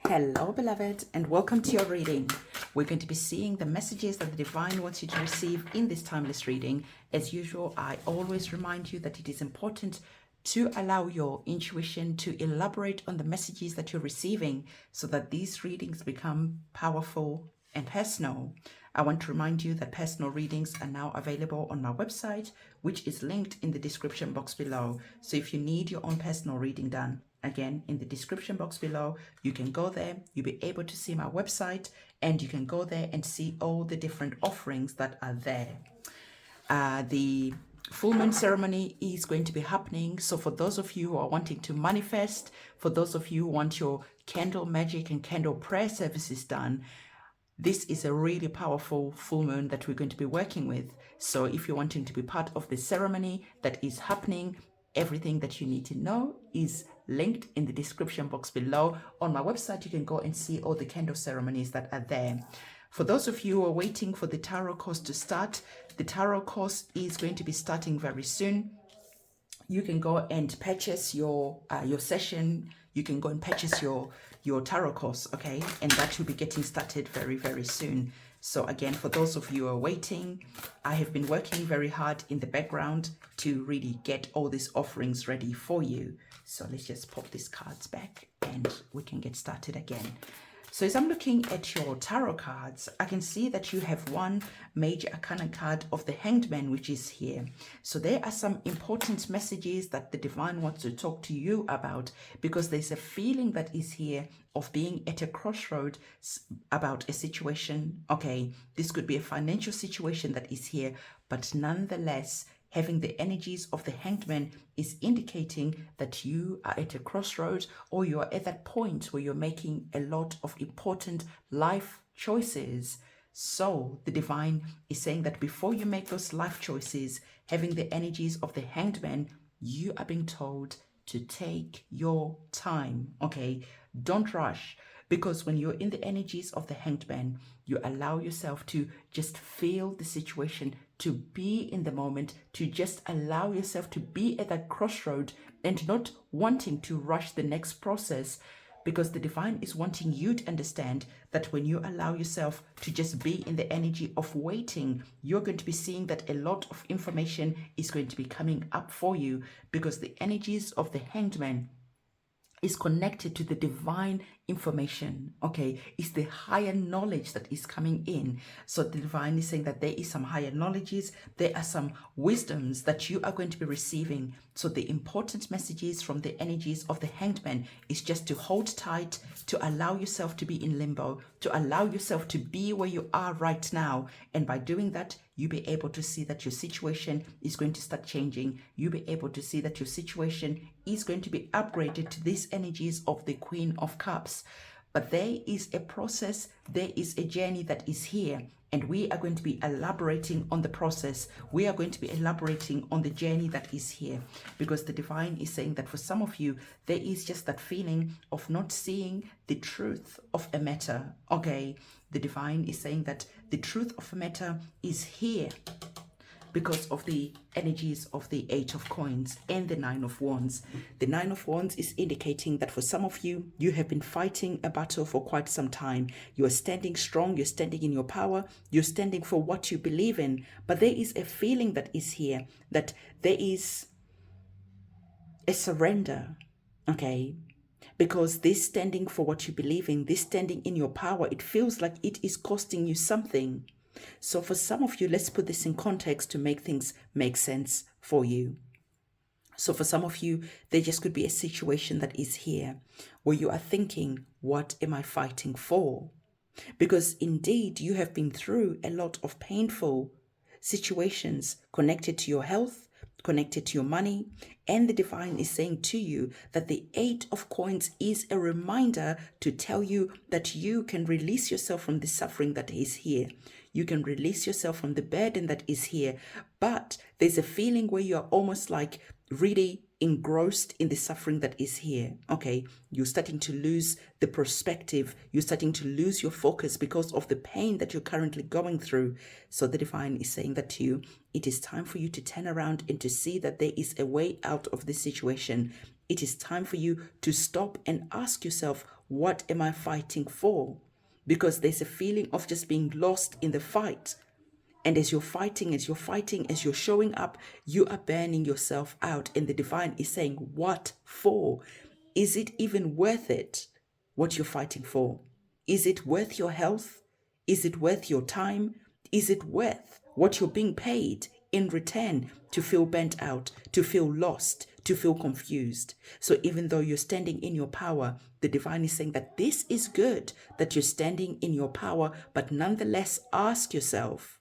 Hello, beloved, and welcome to your reading. We're going to be seeing the messages that the divine wants you to receive in this timeless reading. As usual, I always remind you that it is important to allow your intuition to elaborate on the messages that you're receiving so that these readings become powerful and personal. I want to remind you that personal readings are now available on my website, which is linked in the description box below. So if you need your own personal reading done, again, in the description box below, you can go there, you'll be able to see my website, and you can go there and see all the different offerings that are there. The full moon ceremony is going to be happening. So for those of you who are wanting to manifest, for those of you who want your candle magic and candle prayer services done, this is a really powerful full moon that we're going to be working with. So if you're wanting to be part of the ceremony that is happening, everything that you need to know is linked in the description box below. On my website, you can go and see all the candle ceremonies that are there. For those of you who are waiting for the tarot course to start, the tarot course is going to be starting very soon. You can go and purchase your session. You can go and purchase your tarot course, okay? And that will be getting started very, very soon. So again, for those of you who are waiting, I have been working very hard in the background to really get all these offerings ready for you. So let's just pop these cards back and we can get started again. So as I'm looking at your tarot cards, I can see that you have one major arcana card of the Hanged Man, which is here. So there are some important messages that the divine wants to talk to you about, because there's a feeling that is here of being at a crossroad about a situation. Okay, this could be a financial situation that is here, but nonetheless, having the energies of the Hanged Man is indicating that you are at a crossroads, or you are at that point where you're making a lot of important life choices. So the divine is saying that before you make those life choices, having the energies of the Hanged Man, you are being told to take your time, okay? Don't rush. Because when you're in the energies of the Hanged Man, you allow yourself to just feel the situation, to be in the moment, to just allow yourself to be at that crossroad and not wanting to rush the next process. Because the divine is wanting you to understand that when you allow yourself to just be in the energy of waiting, you're going to be seeing that a lot of information is going to be coming up for you, because the energies of the Hanged Man is connected to the divine information, okay? It's the higher knowledge that is coming in. So the divine is saying that there is some higher knowledges, there are some wisdoms that you are going to be receiving. So the important messages from the energies of the Hanged Man is just to hold tight, to allow yourself to be in limbo, to allow yourself to be where you are right now. And by doing that, you'll be able to see that your situation is going to start changing. You'll be able to see that your situation is going to be upgraded to these energies of the Queen of Cups. But there is a process, there is a journey that is here, and we are going to be elaborating on the process. We are going to be elaborating on the journey that is here, because the divine is saying that for some of you, there is just that feeling of not seeing the truth of a matter, okay? The divine is saying that the truth of a matter is here, because of the energies of the Eight of Coins and the Nine of Wands. The Nine of Wands is indicating that for some of you, you have been fighting a battle for quite some time. You are standing strong, you're standing in your power, you're standing for what you believe in, but there is a feeling that is here, that there is a surrender, okay? Because this standing for what you believe in, this standing in your power, it feels like it is costing you something. So for some of you, let's put this in context to make things make sense for you. So for some of you, there just could be a situation that is here where you are thinking, what am I fighting for? Because indeed, you have been through a lot of painful situations connected to your health, connected to your money, and the divine is saying to you that the Eight of Coins is a reminder to tell you that you can release yourself from the suffering that is here. You can release yourself from the burden that is here, but there's a feeling where you're almost like really engrossed in the suffering that is here, okay? You're starting to lose the perspective. You're starting to lose your focus because of the pain that you're currently going through. So the divine is saying that to you, it is time for you to turn around and to see that there is a way out of this situation. It is time for you to stop and ask yourself, what am I fighting for? Because there's a feeling of just being lost in the fight. And as you're fighting, as you're showing up, you are burning yourself out. And the divine is saying, what for? Is it even worth it, what you're fighting for? Is it worth your health? Is it worth your time? Is it worth what you're being paid in return to feel burnt out, to feel lost, to feel confused? So even though you're standing in your power, the divine is saying that this is good, that you're standing in your power, but nonetheless ask yourself,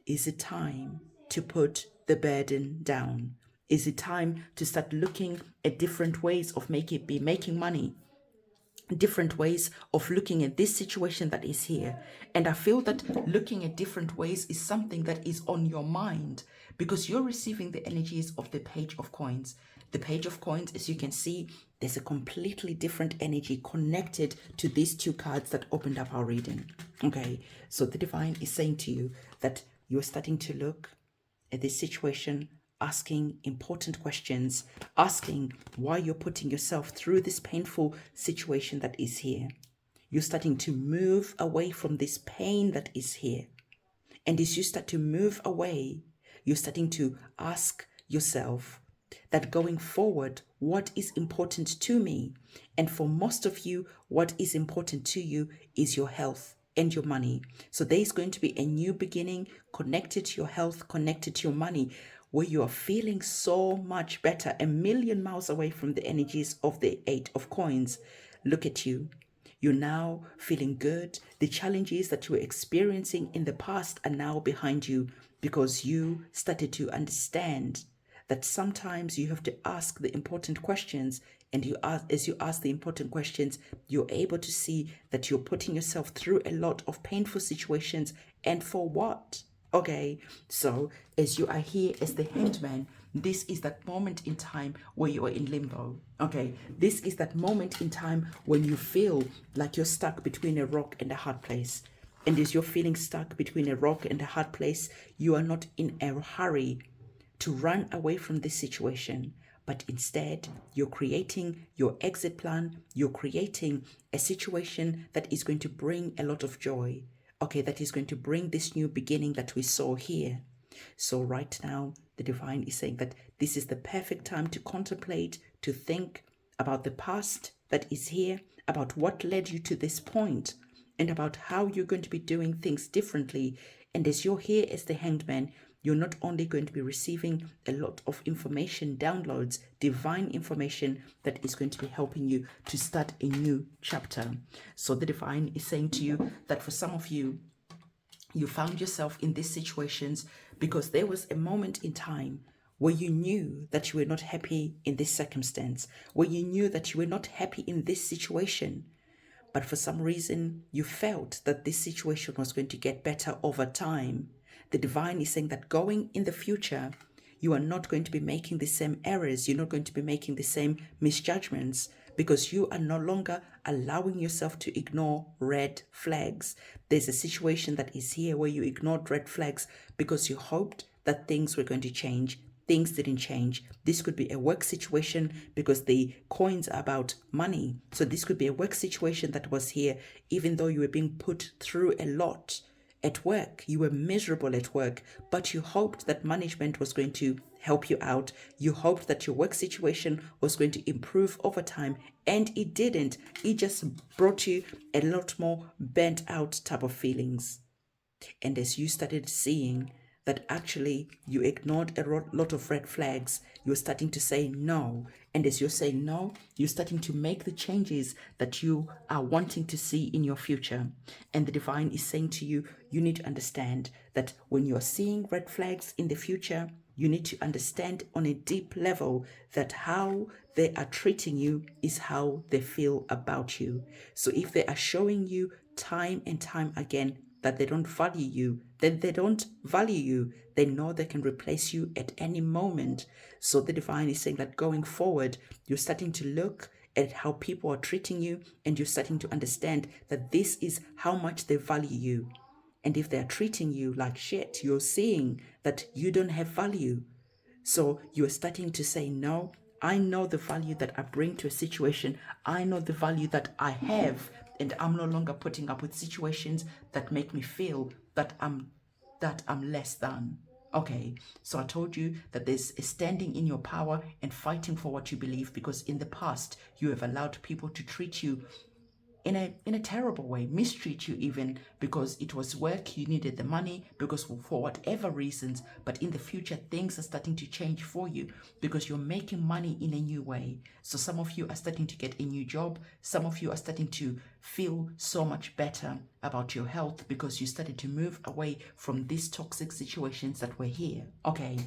is it time to put the burden down? Is it time to start looking at different ways of making money? Different ways of looking at this situation that is here. And I feel that looking at different ways is something that is on your mind, because you're receiving the energies of the Page of Coins. The Page of Coins, as you can see, there's a completely different energy connected to these two cards that opened up our reading. Okay, so the divine is saying to you that you're starting to look at this situation, asking important questions, asking why you're putting yourself through this painful situation that is here. You're starting to move away from this pain that is here. And as you start to move away, you're starting to ask yourself that going forward, what is important to me? And for most of you, what is important to you is your health and your money. So there is going to be a new beginning connected to your health, connected to your money, where you are feeling so much better, a million miles away from the energies of the Eight of Coins. Look at you. You're now feeling good. The challenges that you were experiencing in the past are now behind you, because you started to understand that sometimes you have to ask the important questions, and as you ask the important questions, you're able to see that you're putting yourself through a lot of painful situations, and for what? Okay, so as you are here as the Hanged Man, this is that moment in time where you are in limbo. Okay, this is that moment in time when you feel like you're stuck between a rock and a hard place. And as you're feeling stuck between a rock and a hard place, you are not in a hurry to run away from this situation, but instead you're creating your exit plan. You're creating a situation that is going to bring a lot of joy. Okay, that is going to bring this new beginning that we saw here. So right now, the divine is saying that this is the perfect time to contemplate, to think about the past that is here, about what led you to this point, and about how you're going to be doing things differently. And as you're here as the Hanged Man, you're not only going to be receiving a lot of information, downloads, divine information that is going to be helping you to start a new chapter. So the divine is saying to you that for some of you, you found yourself in these situations because there was a moment in time where you knew that you were not happy in this circumstance, where you knew that you were not happy in this situation. But for some reason, you felt that this situation was going to get better over time. The divine is saying that going in the future, you are not going to be making the same errors. You're not going to be making the same misjudgments, because you are no longer allowing yourself to ignore red flags. There's a situation that is here where you ignored red flags because you hoped that things were going to change. Things didn't change. This could be a work situation because the coins are about money. So this could be a work situation that was here, even though you were being put through a lot at work. You were miserable at work, but you hoped that management was going to help you out. You hoped that your work situation was going to improve over time, and it didn't. It just brought you a lot more burnt out type of feelings. And as you started seeing that actually you ignored a lot of red flags, you're starting to say no. And as you're saying no, you're starting to make the changes that you are wanting to see in your future. And the divine is saying to you, you need to understand that when you're seeing red flags in the future, you need to understand on a deep level that how they are treating you is how they feel about you. So if they are showing you time and time again that they don't value you, then they don't value you. They know they can replace you at any moment. So the divine is saying that going forward, you're starting to look at how people are treating you, and you're starting to understand that this is how much they value you. And if they're treating you like shit, you're seeing that you don't have value. So you're starting to say, no, I know the value that I bring to a situation. I know the value that I have, and I'm no longer putting up with situations that make me feel that I'm less than. Okay, so I told you that there's a standing in your power and fighting for what you believe, because in the past you have allowed people to treat you in a terrible way, mistreat you even, because it was work, you needed the money, because for whatever reasons. But in the future, things are starting to change for you because you're making money in a new way. So some of you are starting to get a new job. Some of you are starting to feel so much better about your health because you started to move away from these toxic situations that were here. Okay.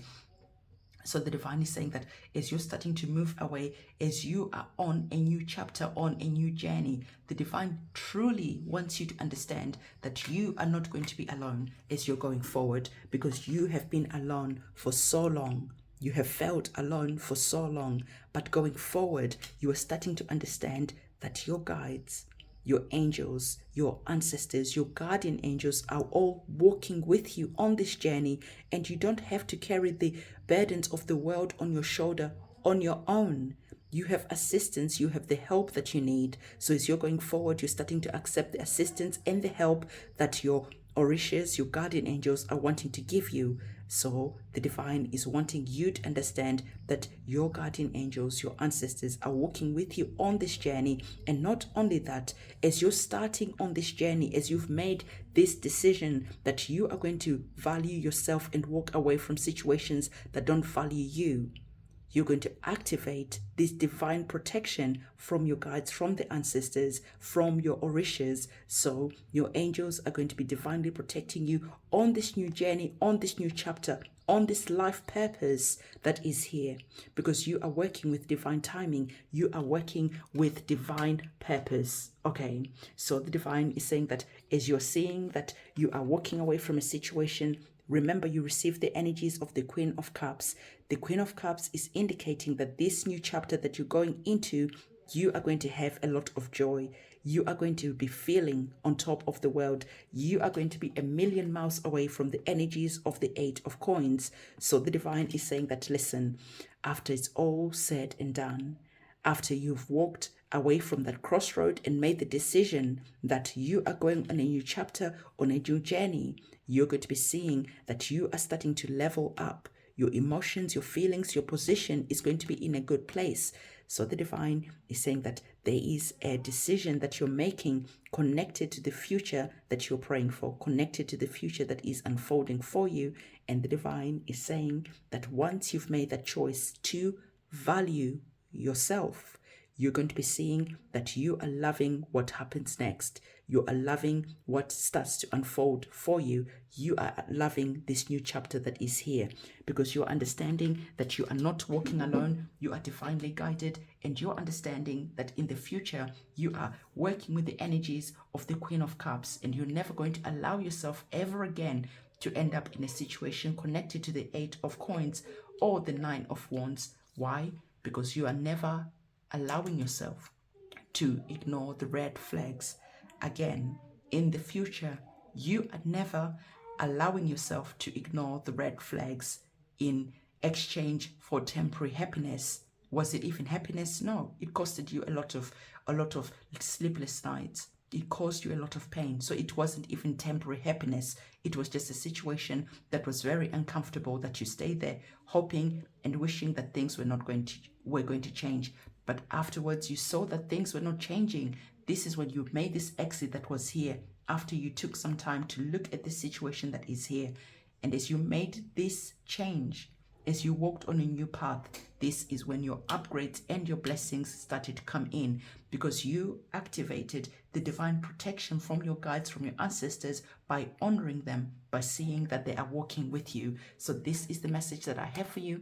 So the divine is saying that as you're starting to move away, as you are on a new chapter, on a new journey, the divine truly wants you to understand that you are not going to be alone as you're going forward, because you have been alone for so long. You have felt alone for so long, but going forward, you are starting to understand that your guides, your angels, your ancestors, your guardian angels are all walking with you on this journey, and you don't have to carry the burdens of the world on your shoulder on your own. You have assistance, you have the help that you need. So as you're going forward, you're starting to accept the assistance and the help that your orishas, your guardian angels, are wanting to give you. So the divine is wanting you to understand that your guardian angels, your ancestors, are walking with you on this journey. And not only that, as you're starting on this journey, as you've made this decision that you are going to value yourself and walk away from situations that don't value you, you're going to activate this divine protection from your guides, from the ancestors, from your orishas. So your angels are going to be divinely protecting you on this new journey, on this new chapter, on this life purpose that is here, because you are working with divine timing. You are working with divine purpose. Okay, so the divine is saying that as you're seeing that you are walking away from a situation, remember, you receive the energies of the Queen of Cups. The Queen of Cups is indicating that this new chapter that you're going into, you are going to have a lot of joy. You are going to be feeling on top of the world. You are going to be a million miles away from the energies of the Eight of Coins. So the divine is saying that, listen, after it's all said and done, after you've walked away from that crossroad and made the decision that you are going on a new chapter, on a new journey, you're going to be seeing that you are starting to level up. Your emotions, your feelings, your position is going to be in a good place. So the divine is saying that there is a decision that you're making connected to the future that you're praying for, connected to the future that is unfolding for you. And the divine is saying that once you've made that choice to value yourself, you're going to be seeing that you are loving what happens next. You are loving what starts to unfold for you. You are loving this new chapter that is here, because you're understanding that you are not walking alone. You are divinely guided, and you're understanding that in the future, you are working with the energies of the Queen of Cups, and you're never going to allow yourself ever again to end up in a situation connected to the Eight of Coins or the Nine of Wands. Why? Because you are never allowing yourself to ignore the red flags. Again, in the future, you are never allowing yourself to ignore the red flags in exchange for temporary happiness. Was it even happiness? No, it costed you a lot of sleepless nights. It caused you a lot of pain. So it wasn't even temporary happiness. It was just a situation that was very uncomfortable, that you stayed there hoping and wishing that things were going to change. But afterwards you saw that things were not changing. This is when you made this exit that was here, after you took some time to look at the situation that is here. And as you made this change, as you walked on a new path, this is when your upgrades and your blessings started to come in, because you activated the divine protection from your guides, from your ancestors, by honoring them, by seeing that they are walking with you. So this is the message that I have for you.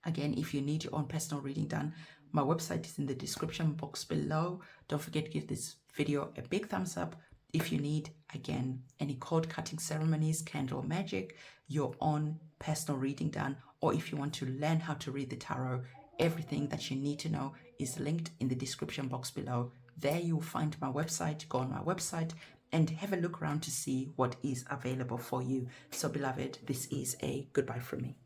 Again, if you need your own personal reading done, my website is in the description box below. Don't forget to give this video a big thumbs up. If you need, again, any card cutting ceremonies, candle magic, your own personal reading done, or if you want to learn how to read the tarot, everything that you need to know is linked in the description box below. There you'll find my website. Go on my website and have a look around to see what is available for you. So beloved, this is a goodbye from me.